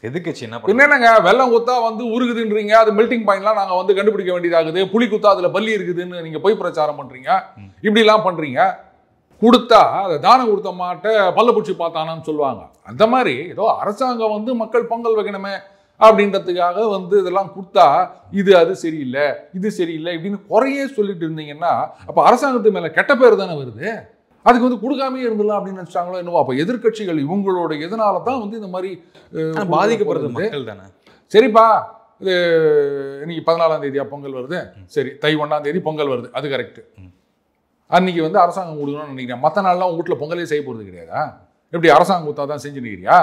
எதிர்க்கட்சி என்னங்க வெள்ளம் குத்தா வந்து உருகுதுன்றீங்க, அது மெல்டிங் பாயிண்ட்லாம் நாங்க வந்து கண்டுபிடிக்க வேண்டியதாகுது, புலி குத்தா அதுல பல்லி இருக்குதுன்னு நீங்க போய் பிரச்சாரம் பண்றீங்க, இப்படி எல்லாம் பண்றீங்க. கொடுத்தா அதை தானம் கொடுத்த மாட்ட பல்ல பூச்சி பார்த்தானான்னு சொல்லுவாங்க. அந்த மாதிரி ஏதோ அரசாங்கம் வந்து மக்கள் பொங்கல் வைக்கணுமே அப்படின்றதுக்காக வந்து இதெல்லாம் கொடுத்தா இது அது சரியில்லை, இது சரியில்லை இப்படின்னு குறையே சொல்லிட்டு இருந்தீங்கன்னா அப்ப அரசாங்கத்து மேல கெட்ட பேர் தானே வருது. அதுக்கு வந்து கொடுக்காமே இருந்துடலாம் அப்படின்னு நினைச்சாங்களோ என்னவோ. அப்ப எதிர்க்கட்சிகள் இவங்களோட எதனால தான் வந்து இந்த மாதிரி பாதிக்கப்படுறது மக்கள் தானே. சரிப்பா, இது இன்னைக்கு 14ஆம் தேதியா பொங்கல் வருது, சரி தை 1ஆம் தேதி பொங்கல் வருது, அது கரெக்ட். அன்னைக்கு வந்து அரசாங்கம் கொடுக்கணும்னு நினைக்கிறேன். மற்ற நாள்லாம் உங்க வீட்டில் பொங்கலே செய்ய போகிறது கிடையாதா? எப்படி அரசாங்கம் கொடுத்தா தான் செஞ்சு நிற்கிறியா?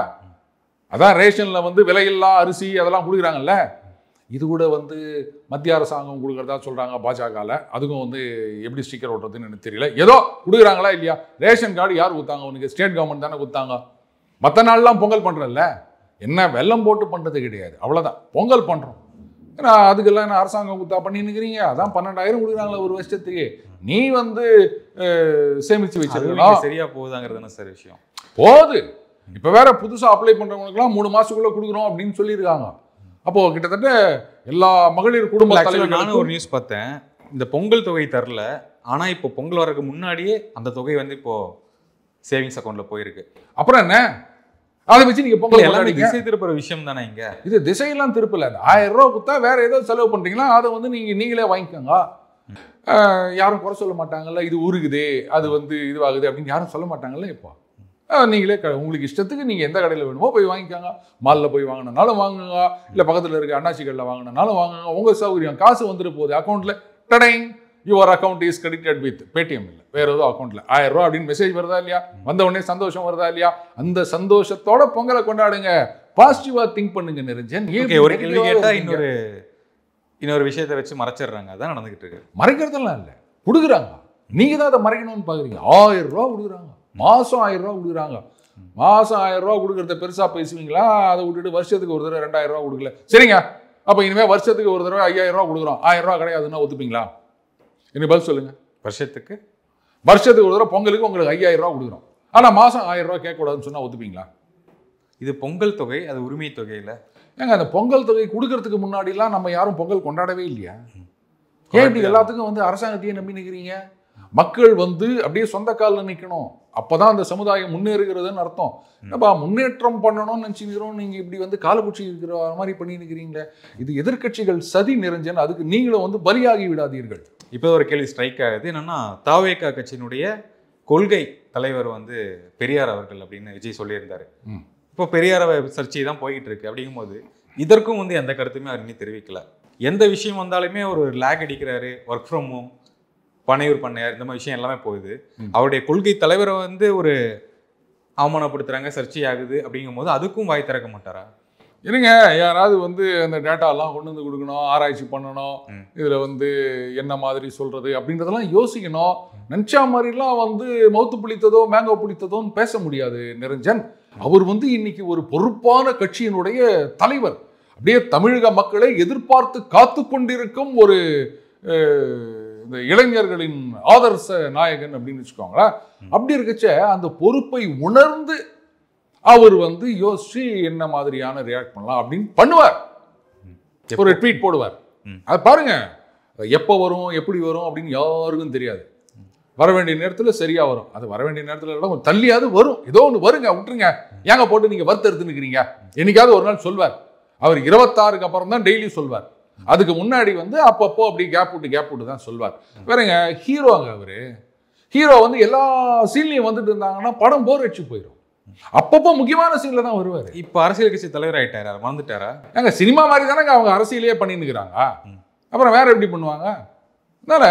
அதான் ரேஷன்ல வந்து விலையில்லா அரிசி அதெல்லாம் கொடுக்குறாங்கல்ல, இது கூட வந்து மத்திய அரசாங்கம் கொடுக்குறதா சொல்றாங்க பாஜகவில். அதுக்கும் வந்து எப்படி ஸ்டிக்கர் ஓட்டுறதுன்னு எனக்கு தெரியல. ஏதோ கொடுக்குறாங்களா இல்லையா? ரேஷன் கார்டு யார் கொடுத்தாங்க உனக்கு? ஸ்டேட் கவர்மெண்ட் தானே கொடுத்தாங்க. மற்ற நாள்லாம் பொங்கல் பண்ணுறல்ல, என்ன வெள்ளம் போட்டு பண்ணுறது கிடையாது, அவ்வளோதான் பொங்கல் பண்ணுறோம். ஏன்னா அதுக்கெல்லாம் என்ன அரசாங்கம் கொடுத்தா பண்ணி நிற்கிறீங்க? அதான் 12,000 கொடுக்குறாங்களா ஒரு வருஷத்துக்கு. நீ வந்து சேமித்து வச்சிருக்கலாம். சரியா போகுதாங்கிறது சார் விஷயம் போகுது. இப்போ வேற புதுசாக அப்ளை பண்ணுறவங்களுக்குலாம் 3 மாதத்துக்குள்ளே கொடுக்குறோம் அப்படின்னு சொல்லியிருக்காங்க. அப்போ கிட்டத்தட்ட எல்லா மகளிர் குடும்ப தலைவர்களும். நானும் ஒரு நியூஸ் பார்த்தேன், இந்த பொங்கல் தொகை தரல, ஆனா இப்போ பொங்கல் வரதுக்கு முன்னாடியே அந்த தொகை வந்து இப்போ சேவிங்ஸ் அக்கௌண்ட்ல போயிருக்கு. அப்புறம் என்ன, அதை வச்சு நீங்க பொங்கல் எல்லாமே திசை திருப்புற விஷயம் தானே. இங்க இது திசையெல்லாம் திருப்பல. 1000 ரூபா கொடுத்தா வேற ஏதோ செலவு பண்றீங்களா, அதை வந்து நீங்களே வாங்கிக்கோங்க. யாரும் குறை சொல்ல மாட்டாங்கல்ல, இது உருகுது அது வந்து இதுவாகுது அப்படின்னு யாரும் சொல்ல மாட்டாங்கல்ல. இப்போ நீங்களே உங்களுக்கு இஷ்டத்துக்கு நீங்கள் எந்த கடையில் வேணுமோ போய் வாங்கிக்கோங்க. மாலில் போய் வாங்கினாலும் வாங்குங்க, இல்லை பக்கத்தில் இருக்க அண்ணாச்சி கடையில் வாங்கினாலும் வாங்குங்க, உங்கள் சௌகரியம். காசு வந்துட்டு போகுது அக்கௌண்ட்டில், டடைங் your account is credited with Paytm, இல்லை வேற ஏதோ அக்கௌண்ட்டில் 1000 ரூபா அப்படின்னு மெசேஜ் வருதா இல்லையா? வந்த உடனே சந்தோஷம் வருதா இல்லையா? அந்த சந்தோஷத்தோட பொங்கலை கொண்டாடுங்க, பாசிட்டிவா திங்க் பண்ணுங்க நிரஞ்சன். ஒரு கேள்வி கேட்டால் இன்னொரு விஷயத்தை வச்சு மறைச்சிடுறாங்க. அதான் நடந்துகிட்டு இருக்கு. மறைக்கிறதெல்லாம் இல்லை, கொடுக்குறாங்க. நீங்கள் தான் அதை மறைக்கணும்னு பார்க்குறீங்க. 1000 ரூபா கொடுக்குறாங்க, மாதம் 1000 ரூபா கொடுக்குறாங்க. மாதம் 1000 ரூபா கொடுக்குறத பெருசாக பேசுவீங்களா? அதை விட்டுட்டு வருஷத்துக்கு ஒரு தடவை 2000 ரூபா கொடுக்கல, சரிங்க அப்போ இனிமேல் வருஷத்துக்கு ஒரு தடவை 5000 ரூபா கொடுக்குறோம், 1000 ரூபா கிடையாதுன்னா ஒத்துப்பீங்களா? எனக்கு பதில் சொல்லுங்க. வருஷத்துக்கு ஒரு தடவை பொங்கலுக்கு உங்களுக்கு 5000 ரூபா கொடுக்குறோம், ஆனால் மாதம் 1000 ரூபா கேட்கக்கூடாதுன்னு சொன்னால் ஒத்துப்பீங்களா? இது பொங்கல் தொகை, அது உரிமை தொகை இல்லை. ஏங்க அந்த பொங்கல் தொகை கொடுக்கறதுக்கு முன்னாடிலாம் நம்ம யாரும் பொங்கல் கொண்டாடவே இல்லையா? ஏன் இப்படி எல்லாத்துக்கும் வந்து அரசாங்கத்தையே நம்பி நிற்கிறீங்க? மக்கள் வந்து அப்படியே சொந்த காலில் நிற்கணும், அப்போதான் அந்த சமுதாயம் முன்னேறுகிறதுன்னு அர்த்தம். என்னப்பா முன்னேற்றம் பண்ணணும்னு நினச்சிக்கிறோம், நீங்கள் இப்படி வந்து காலப்பூச்சி இருக்கிற மாதிரி பண்ணி நிற்கிறீங்களே, இது எதிர்க்கட்சிகள் சதி நிறைஞ்சன். அதுக்கு நீங்களும் வந்து பலியாகி விடாதீர்கள். இப்போ ஒரு கேள்வி ஸ்ட்ரைக் ஆகுது, என்னன்னா தாவேகா கட்சியினுடைய கொள்கை தலைவர் வந்து பெரியார் அவர்கள் அப்படின்னு விஜய் சொல்லியிருந்தாரு. இப்போ பெரியார் சர்ச்சை தான் போயிட்டு இருக்கு. அப்படிங்கும்போது இதற்கும் வந்து எந்த கருத்துமே அவர் இன்னும் தெரிவிக்கல. எந்த விஷயம் வந்தாலுமே ஒரு லேக் அடிக்கிறாரு, ஒர்க் ஃப்ரம் ஹோம், பனையூர் பண்ணையார், இந்த மாதிரி விஷயம் எல்லாமே போகுது. அவருடைய கொள்கை தலைவரை வந்து ஒரு அவமானப்படுத்துறாங்க, சர்ச்சை ஆகுது. அப்படிங்கும்போது அதுக்கும் வாய் திறக்க மாட்டாரா? இருங்க, யாராவது வந்து அந்த டேட்டாலாம் கொண்டு வந்து கொடுக்கணும், ஆராய்ச்சி பண்ணணும், இதில் வந்து என்ன மாதிரி சொல்கிறது அப்படின்றதெல்லாம் யோசிக்கணும். நினச்சா மாதிரிலாம் வந்து மவுத்து புளித்ததோ மேங்கோ புளித்ததோன்னு பேச முடியாது நிரஞ்சன். அவர் வந்து இன்னைக்கு ஒரு பொறுப்பான கட்சியினுடைய தலைவர், அப்படியே தமிழக மக்களை எதிர்பார்த்து காத்து கொண்டிருக்கும் ஒரு இந்த இளைஞர்களின் ஆதர்ச நாயகன் அப்படின்னு வச்சுக்கோங்களேன். அப்படி இருக்கச்ச அந்த பொறுப்பை உணர்ந்து அவர் வந்து யோசிச்சு என்ன மாதிரியான ரியாக்ட் பண்ணலாம் அப்படின்னு பண்ணுவார், ஒரு ட்வீட் போடுவார். அது பாருங்க, எப்போ வரும் எப்படி வரும் அப்படின்னு யாருக்கும் தெரியாது. வர வேண்டிய நேரத்தில் சரியா வரும், அது வர வேண்டிய நேரத்தில் கொஞ்சம் தள்ளியாவது வரும், ஏதோ ஒன்று வருங்க, விட்டுருங்க, ஏங்க போட்டு நீங்க வருத்தெடுத்து நிற்கிறீங்க. என்னைக்காவது ஒரு நாள் சொல்வார். அவர் 26க்கு அப்புறம் தான் டெய்லி சொல்வார். அதுக்கு முன்னாடி வந்து அப்பப்போ அப்படி கேப் விட்டு தான் சொல்வார். வேறங்க ஹீரோங்க அவரு. ஹீரோ வந்து எல்லா சீன்லையும் வந்துட்டு இருந்தாங்கன்னா படம் போர் அடிச்சு போயிடும். அப்பப்போ முக்கியமான சீன்ல தான் வருவார். இப்போ அரசியல் கட்சி தலைவர் ஆயிட்டாரா, மறந்துட்டாரா? ஏங்க சினிமா மாதிரி தானேங்க அவங்க அரசியலையே பண்ணின்னு இருக்கிறாங்க. அப்புறம் வேற எப்படி பண்ணுவாங்க? அதனால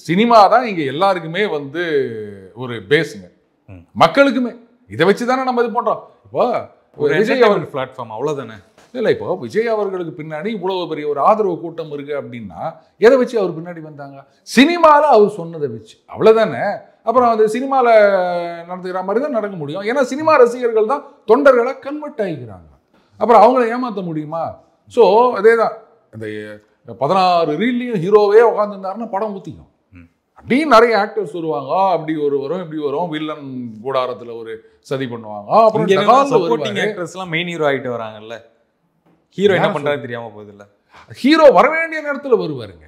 சினிமா தான் இங்க எல்லாருக்குமே வந்து ஒரு பேஸுங்க, மக்களுக்குமே. இதை வச்சு தானே நம்ம இது பண்றோம். இப்போ விஜய் அவர்கள் பிளாட்ஃபார்ம் அவ்வளவுதானே. இல்லை, இப்போ விஜய் அவர்களுக்கு பின்னாடி இவ்வளவு பெரிய ஒரு ஆதரவு கூட்டம் இருக்கு அப்படின்னா எதை வச்சு அவர் பின்னாடி வந்தாங்க? சினிமாவில் அவர் சொன்னதை வச்சு, அவ்வளோதானே. அப்புறம் அந்த சினிமாவில் நடந்துக்கிற மாதிரி தான் நடக்க முடியும். ஏன்னா சினிமா ரசிகர்கள் தான் தொண்டர்களை கன்வெர்ட் ஆகிக்கிறாங்க. அப்புறம் அவங்கள ஏமாற்ற முடியுமா? ஸோ அதே தான் இந்த 16 ரீல்லையும் ஹீரோவே உட்காந்துருந்தாருன்னா படம் ஊற்றிக்கும். அப்படின்னு நிறைய ஆக்டர்ஸ் வருவாங்க. அப்படி ஒரு வரும், இப்படி வரும், வில்லன் கூடாரத்தில் ஒரு சதி பண்ணுவாங்க. அப்புறம் சப்போர்ட்டிங் ஆக்டர்ஸ்லாம் மெயின் ஹீரோ ஆகிட்டு வராங்கல்ல, ஹீரோ என்ன பண்ணுறாரு தெரியாமல் போகுது இல்லை. ஹீரோ வர வேண்டிய நேரத்தில் வருவாருங்க.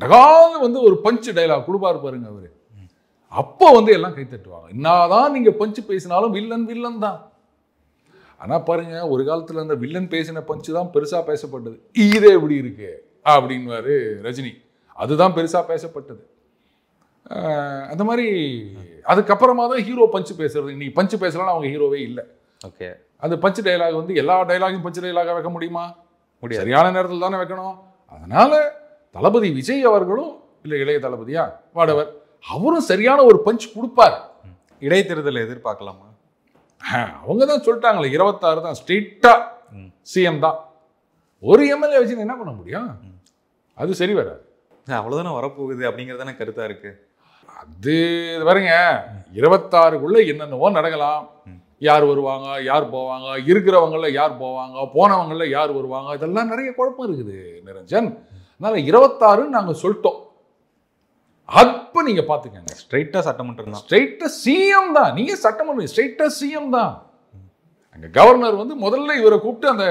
டகால் வந்து ஒரு பஞ்ச் டைலாக் கொடுப்பாரு பாருங்க அவரு. அப்போ வந்து எல்லாம் கை தட்டுவாங்க. என்னதான் நீங்க பஞ்சு பேசினாலும் வில்லன் தான். ஆனா பாருங்க, ஒரு காலத்துல அந்த வில்லன் பேசின பஞ்சு தான் பெருசா பேசப்பட்டது. இதே எப்படி இருக்கு அப்படின்வாரு ரஜினி. அதுதான் பெருசா பேசப்பட்டது. அந்த மாதிரி அதுக்கப்புறமா தான் ஹீரோ பஞ்சு பேசுறது. இன்னைக்கு பஞ்சு பேசலாம் அவங்க ஹீரோவே இல்லை. ஓகே, அந்த பஞ்சு டைலாக் வந்து எல்லா டைலாகும் பஞ்சு டைலாக வைக்க முடியுமா? முடியாது. சரியான நேரத்தில் தானே வைக்கணும். அதனால தளபதி விஜய் அவர்களும் இல்லை, இளைய தளபதியா வாடவர், அவரும் சரியான ஒரு பஞ்ச் கொடுப்பார். இடைத்தேர்தலை எதிர்பார்க்கலாமா? அவங்க தான் சொல்லிட்டாங்களே 26 தான் ஸ்ட்ரெயிட்டா சிஎம் தான். ஒரு எம்எல்ஏ வச்சு என்ன பண்ண முடியும்? அது சரி வராது. அவ்வளவுதானே வரப்போகுது அப்படிங்கிறதான கருத்தா இருக்கு. அது வரங்க 26க்குள்ள என்னென்னவோ நடக்கலாம். யார் வருவாங்க, யார் போவாங்க, இருக்கிறவங்கள யார் போவாங்க, போனவங்கள யார் வருவாங்க, இதெல்லாம் நிறைய குழப்பம் இருக்குது நிரஞ்சன். அதனால 26 நாங்க சொல்லிட்டோம். அப்ப நீங்க பாத்துக்கங்க, ஸ்ட்ரைட்டா சட்டமன்றம் தான், ஸ்ட்ரைட்டா சிஎம் தான். நீங்க சட்டமன்றம் ஸ்ட்ரைட்டா சிஎம் தான். அங்க கவர்னர் வந்து முதல்ல இவரை கூப்பிட்டு அந்த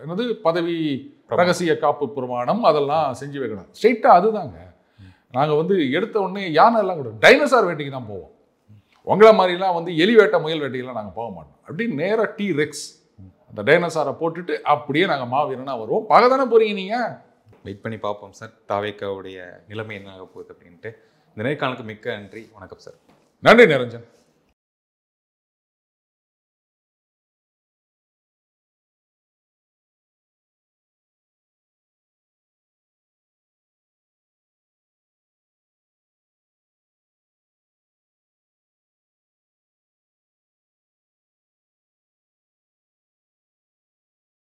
என்னது பதவி ரகசிய காப்பு பிரமாணம் அதெல்லாம் செஞ்சு வைக்கணும். ஸ்ட்ரைட்டா அதுதாங்க. நாங்க வந்து எடுத்த உடனே யானை எல்லாம் கூட டைனோசார் வேட்டைக்கு தான் போவோம். உங்களை மாதிரிலாம் வந்து எலி வேட்டை முயல் வேட்டைக்கெல்லாம் நாங்கள் போக மாட்டோம். அப்படி நேராக டி ரெக்ஸ் அந்த டைனோசாரை போட்டுட்டு அப்படியே நாங்கள் மாவீரனா வருவோம். பார்க்க தானே போறீங்க நீங்க. வெயிட் பண்ணி பார்ப்போம் சார், தாவேக்காவுடைய நிலைமை என்ன ஆக போகுது அப்படின்ட்டு. இந்த நேர்காணலுக்கு மிக்க நன்றி. வணக்கம் சார். நன்றி நிரஞ்சன்.